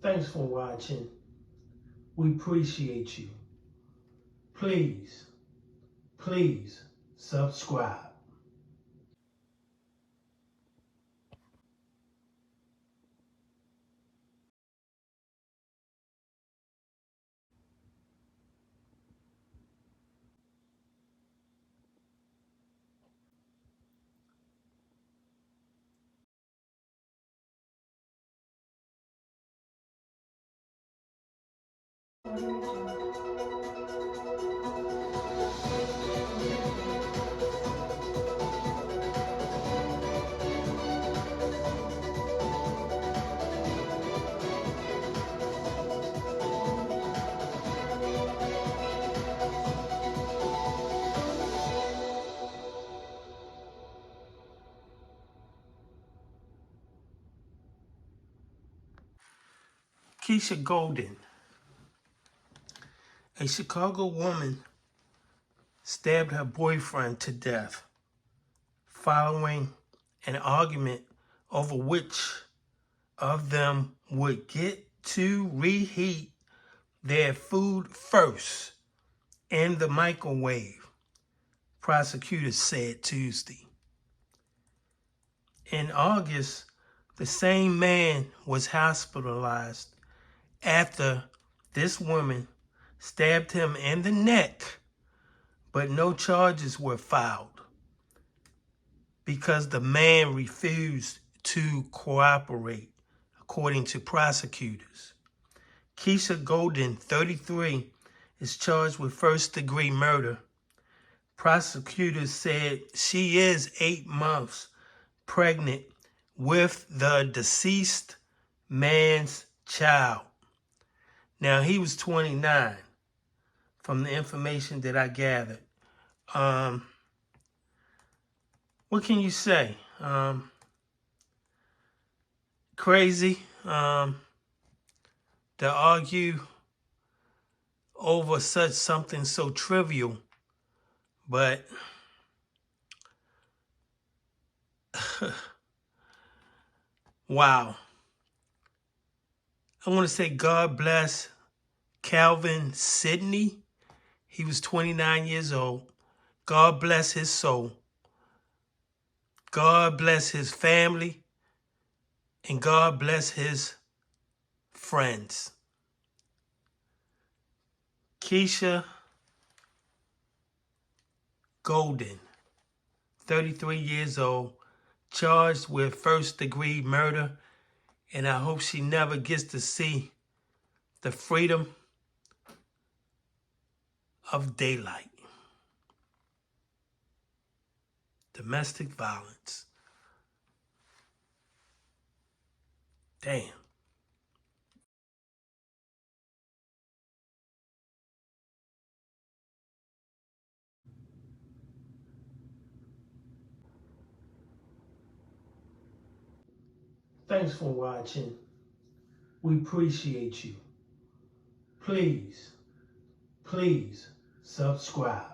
Thanks for watching. We appreciate you. Please subscribe. Keshia Golden, a Chicago woman, stabbed her boyfriend to death following an argument over which of them would get to reheat their food first in the microwave, prosecutors said Tuesday. In August, the same man was hospitalized after this woman stabbed him in the neck, but no charges were filed because the man refused to cooperate, according to prosecutors. Keshia Golden, 33, is charged with first-degree murder. Prosecutors said she is 8 months pregnant with the deceased man's child. Now, he was 29 from the information that I gathered. What can you say? Crazy to argue over something so trivial, but wow. I want to say God bless Calvin Sidney. He was 29 years old. God bless his soul. God bless his family. And God bless his friends. Keshia Golden, 33 years old, charged with first-degree murder, and I hope she never gets to see the freedom of daylight. Domestic violence. Damn. Thanks for watching. We appreciate you. Please subscribe.